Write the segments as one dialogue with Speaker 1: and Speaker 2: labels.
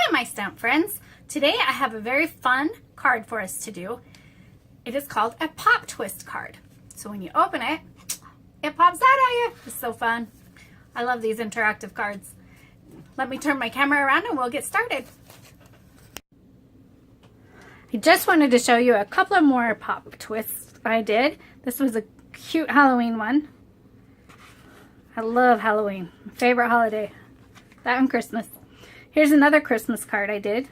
Speaker 1: Hi, my stamp friends. Today I have a very fun card for us to do. It is called a pop twist card. So when you open it, it pops out at you. It's so fun. I love these interactive cards. Let me turn my camera around and we'll get started. I just wanted to show you a couple of more pop twists I did. This was a cute Halloween one. I love Halloween. My favorite holiday. That and Christmas. Here's another Christmas card I did.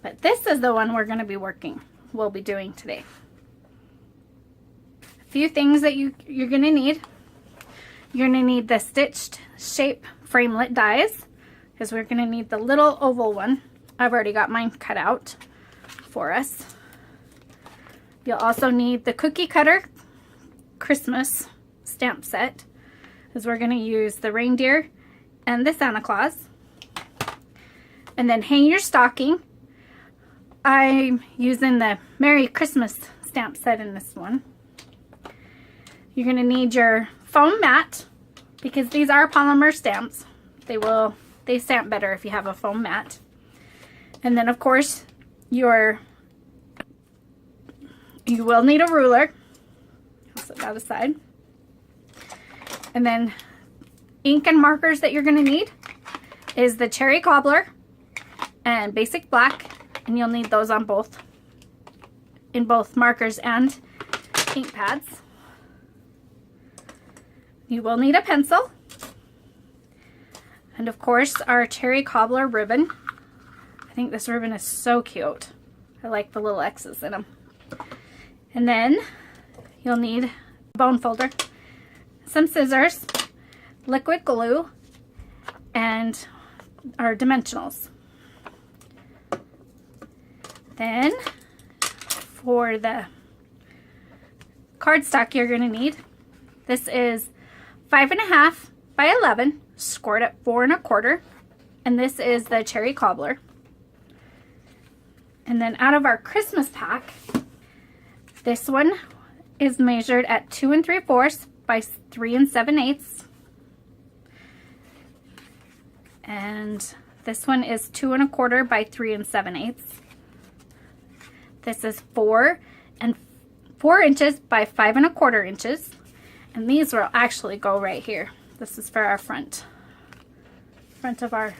Speaker 1: But this is the one we'll be doing today. A few things that you're going to need. You're going to need the stitched shape framelit dies, because we're going to need the little oval one. I've already got mine cut out for us. You'll also need the cookie cutter Christmas stamp set, because we're going to use the reindeer and the Santa Claus. And then hang your stocking. I'm using the Merry Christmas stamp set in this one. You're going to need your foam mat, because these are polymer stamps. They stamp better if you have a foam mat. And then of course you will need a ruler. I'll set that aside. And then ink and markers that you're going to need is the Cherry Cobbler and Basic Black, and you'll need those on in both markers and ink pads. You will need a pencil, and of course our Cherry Cobbler ribbon. I think this ribbon is so cute. I like the little X's in them. And then you'll need a bone folder, some scissors, liquid glue, and our dimensionals. Then for the cardstock you're going to need, this is 5.5 by 11, scored at 4 1/4, and this is the Cherry Cobbler. And then out of our Christmas pack, this one is measured at 2 3/4 by 3 7/8, and this one is 2 1/4 by 3 7/8. This is 4 inches by 5 1/4 inches, and these will actually go right here. This is for our front of our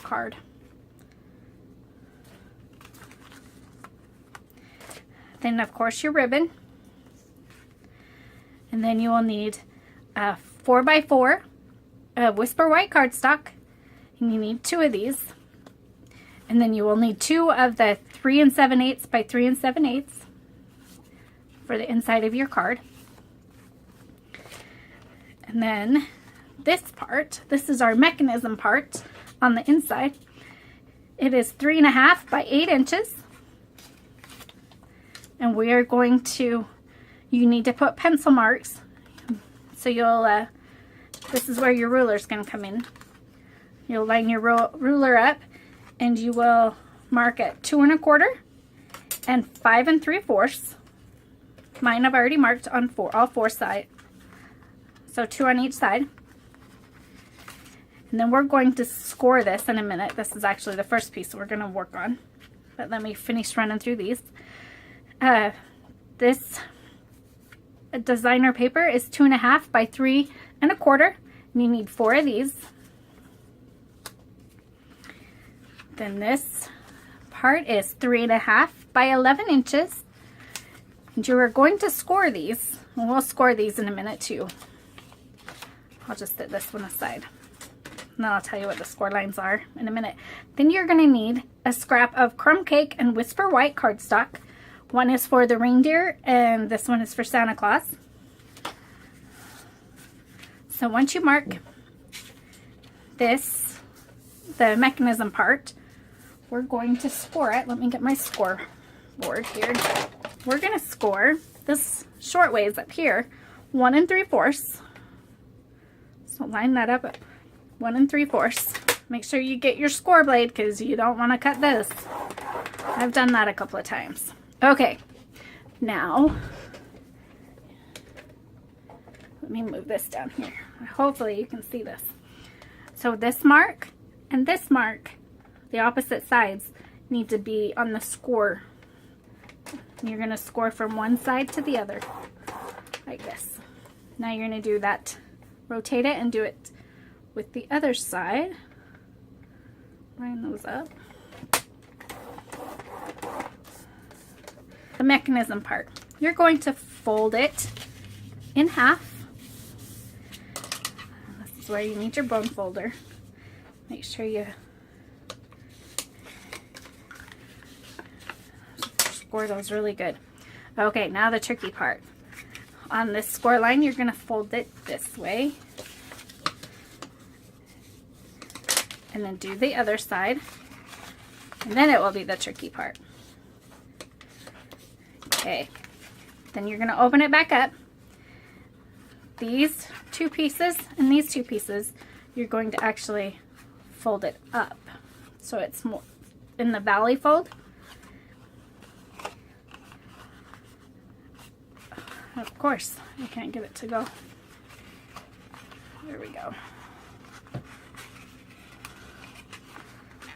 Speaker 1: card. Then of course your ribbon, and then you will need a 4x4 Whisper White cardstock, and you need 2 of these. And then you will need 2 of the 3 7/8 by 3 7/8 for the inside of your card. And then this is our mechanism part on the inside. It is 3.5 by 8 inches. And we are you need to put pencil marks. So this is where your ruler is going to come in. You'll line your ruler up, and you will mark at 2 1/4 and 5 3/4. Mine I've already marked on all four sides. So 2 on each side. And then we're going to score this in a minute. This is actually the first piece we're going to work on. But let me finish running through these. This designer paper is 2.5 by 3 1/4, and you need 4 of these. Then this part is 3.5 by 11 inches, and you are going to score these. And we'll score these in a minute too. I'll just set this one aside, and then I'll tell you what the score lines are in a minute. Then you're going to need a scrap of Crumb Cake and Whisper White cardstock. One is for the reindeer, and this one is for Santa Claus. So once you mark the mechanism part, we're going to score it. Let me get my score board here. We're going to score this short ways up here, 1 3/4. So line that up at 1 3/4. Make sure you get your score blade, because you don't want to cut this. I've done that a couple of times. Okay, now let me move this down here. Hopefully you can see this. So this mark and this mark, the opposite sides, need to be on the score. You're going to score from one side to the other, like this. Now you're going to do that, rotate it and do it with the other side. Line those up. The mechanism part. You're going to fold it in half. This is where you need your bone folder. Make sure you score those really good. Okay, now the tricky part. On this score line, you're going to fold it this way. And then do the other side. And then it will be the tricky part. Okay, then you're going to open it back up. These two pieces and these two pieces, you're going to actually fold it up. So it's more in the valley fold. Of course, I can't get it to go. There we go.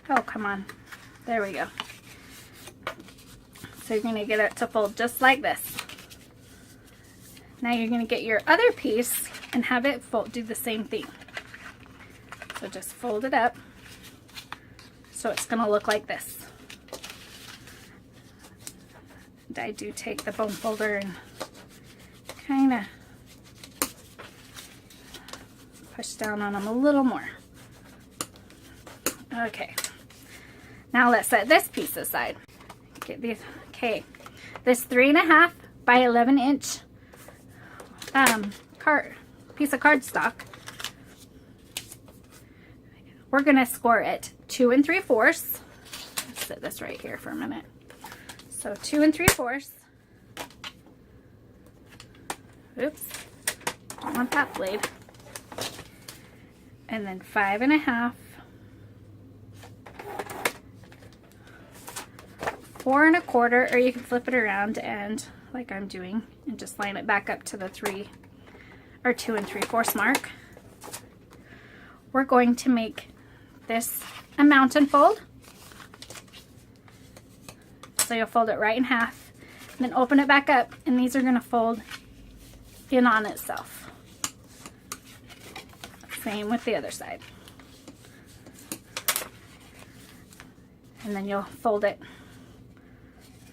Speaker 1: Oh, come on. There we go. So you're going to get it to fold just like this. Now you're going to get your other piece and have it fold, do the same thing. So just fold it up. So it's going to look like this. And I do take the bone folder and kind of push down on them a little more. Okay. Now let's set this piece aside. Get these. Okay, this 3.5 by 11 inch piece of cardstock. We're gonna score it 2 3/4. Let's set this right here for a minute. So 2 3/4. Oops, don't want that blade. And then 5.5. 4 1/4, or you can flip it around and, like I'm doing, and just line it back up to the 2 3/4 mark. We're going to make this a mountain fold. So you'll fold it right in half, and then open it back up, and these are going to fold in on itself. Same with the other side. And then you'll fold it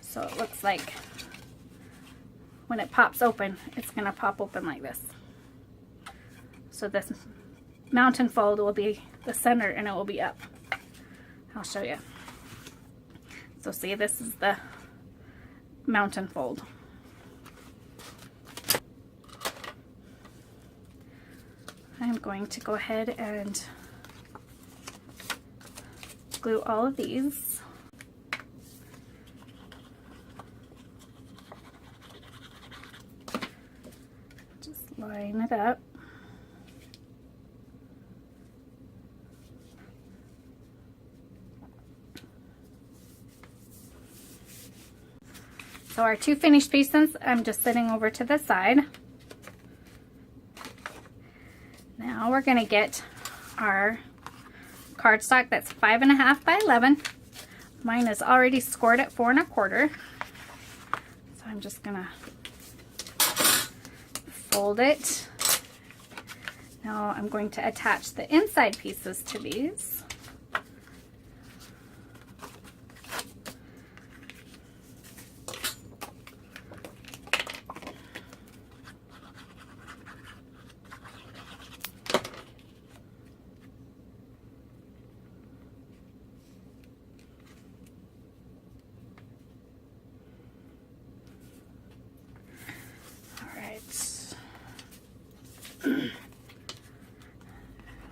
Speaker 1: so it looks like when it pops open, it's going to pop open like this. So this mountain fold will be the center and it will be up. I'll show you. So see, this is the mountain fold. I'm going to go ahead and glue all of these. Just line it up. So our two finished pieces, I'm just setting over to the side. Now we're going to get our cardstock that's 5.5 by 11. Mine is already scored at 4 1/4. So I'm just going to fold it. Now I'm going to attach the inside pieces to these.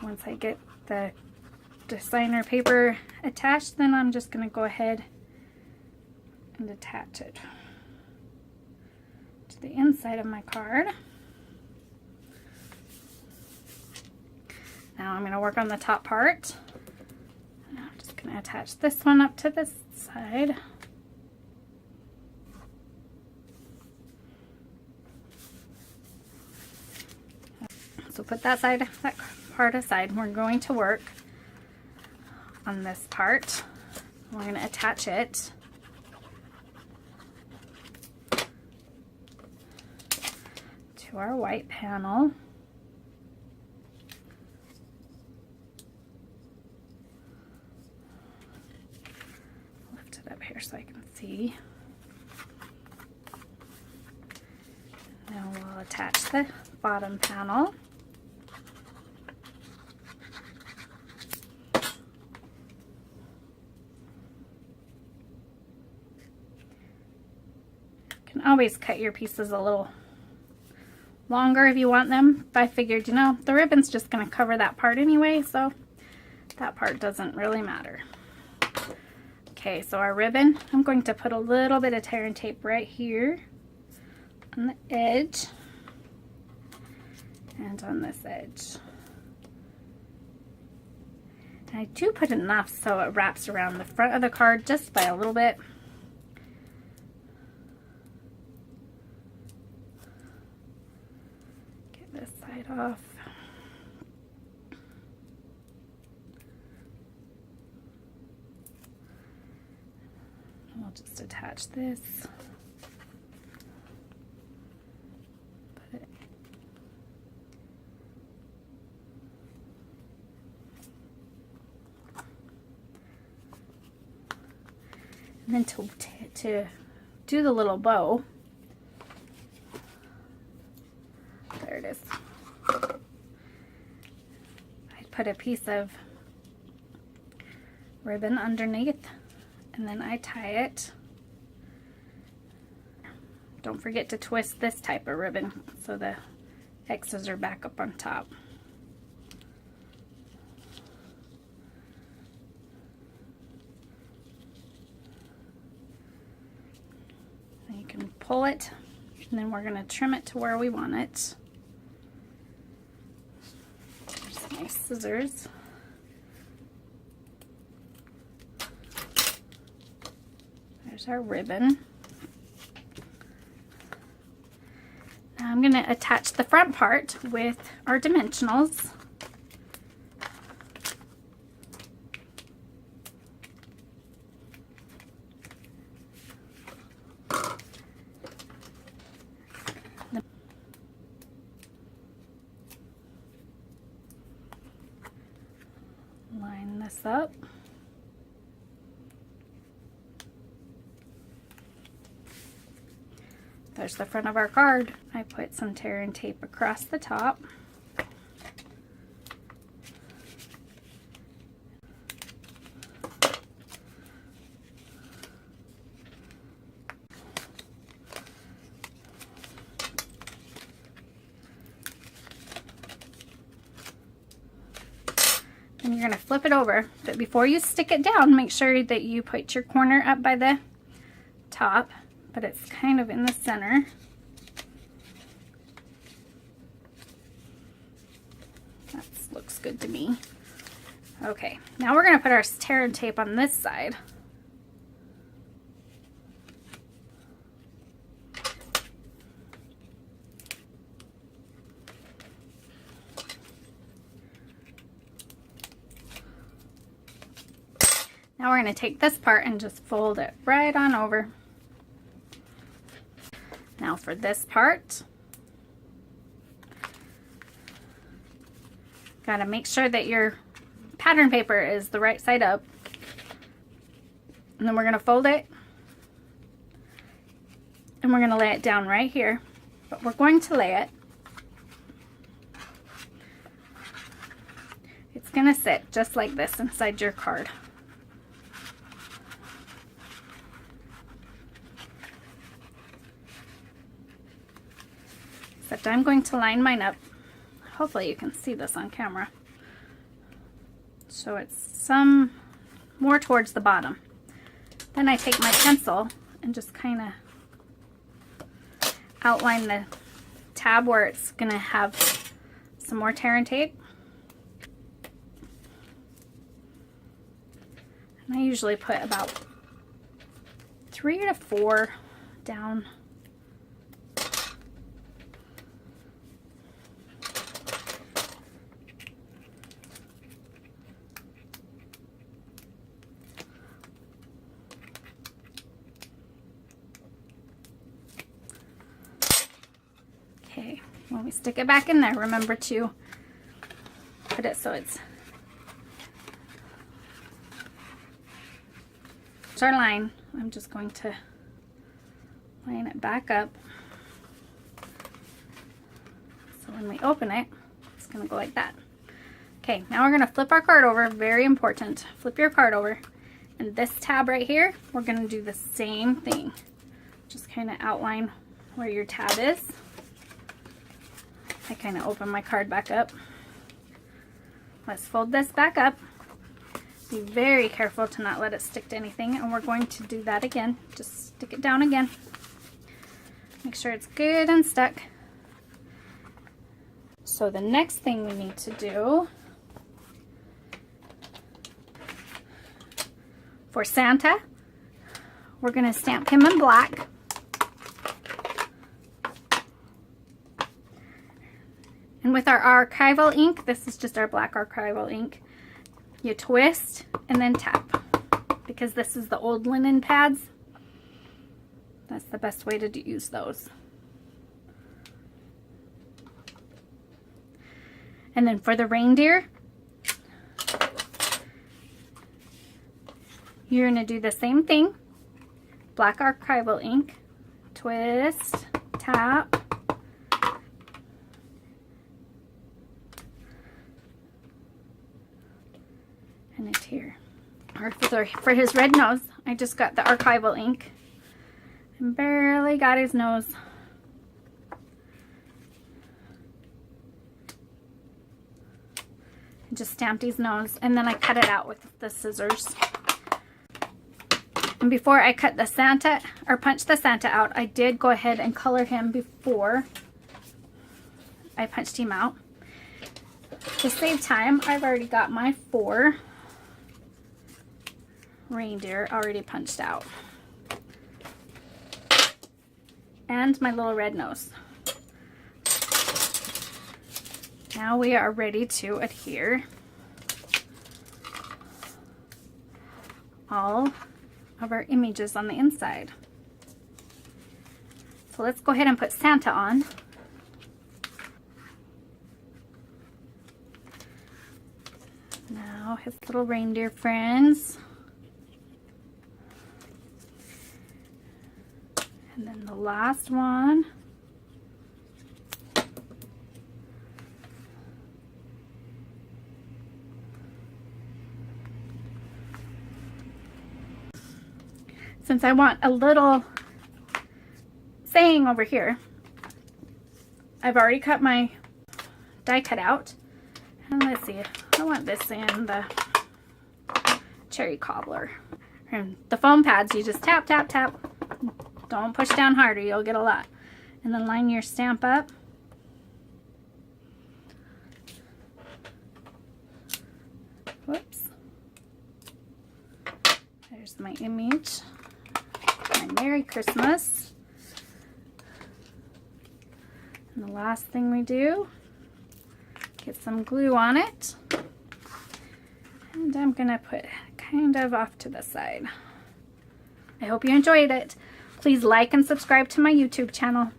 Speaker 1: Once I get the designer paper attached, then I'm just going to go ahead and attach it to the inside of my card. Now I'm going to work on the top part. I'm just going to attach this one up to this side. So put that side, that part aside. We're going to work on this part. We're going to attach it to our white panel. Lift it up here so I can see. Now we'll attach the bottom panel. You can always cut your pieces a little longer if you want them. But I figured, you know, the ribbon's just going to cover that part anyway, so that part doesn't really matter. Okay, so our ribbon, I'm going to put a little bit of tear and tape right here on the edge and on this edge. And I do put enough so it wraps around the front of the card just by a little bit. Get this side off. We'll just attach this. And then to do the little bow, there it is. I put a piece of ribbon underneath and then I tie it. Don't forget to twist this type of ribbon so the X's are back up on top. You can pull it, and then we're going to trim it to where we want it. There's my scissors. There's our ribbon. Now I'm going to attach the front part with our dimensionals. Line this up. There's the front of our card. I put some tear and tape across the top. And you're going to flip it over, but before you stick it down, make sure that you put your corner up by the top, but it's kind of in the center. That looks good to me. Okay, now we're going to put our tear and tape on this side. Now we're going to take this part and just fold it right on over. Now for this part, got to make sure that your pattern paper is the right side up. And then we're going to fold it and we're going to lay it down right here. But we're going to lay it. It's going to sit just like this inside your card. Except I'm going to line mine up. Hopefully you can see this on camera. So it's some more towards the bottom. Then I take my pencil and just kind of outline the tab where it's going to have some more tear and tape. And I usually put about 3 to 4 down. When we stick it back in there, remember to put it so it's our line. I'm just going to line it back up. So when we open it, it's going to go like that. Okay, now we're going to flip our card over. Very important. Flip your card over. And this tab right here, we're going to do the same thing. Just kind of outline where your tab is. I kind of open my card back up. Let's fold this back up. Be very careful to not let it stick to anything, and we're going to do that again. Just stick it down again. Make sure it's good and stuck. So the next thing we need to do for Santa, we're going to stamp him in black. And with our archival ink, this is just our black archival ink, you twist and then tap, because this is the old linen pads. That's the best way to use those. And then for the reindeer, you're going to do the same thing. Black archival ink, twist, tap, and it's here. Or for his red nose, I just got the archival ink and barely got his nose. And just stamped his nose, and then I cut it out with the scissors. And before I cut the Santa, or punch the Santa out, I did go ahead and color him before I punched him out. To save time, I've already got my 4 reindeer already punched out. And my little red nose. Now we are ready to adhere all of our images on the inside. So let's go ahead and put Santa on. Now his little reindeer friends. And then the last one. Since I want a little saying over here, I've already cut my die cut out. And let's see, I want this in the cherry cobbler. And the foam pads, you just tap, tap, tap. Don't push down harder, you'll get a lot. And then line your stamp up. Whoops. There's my image. My Merry Christmas. And the last thing we do, get some glue on it. And I'm gonna put kind of off to the side. I hope you enjoyed it. Please like and subscribe to my YouTube channel.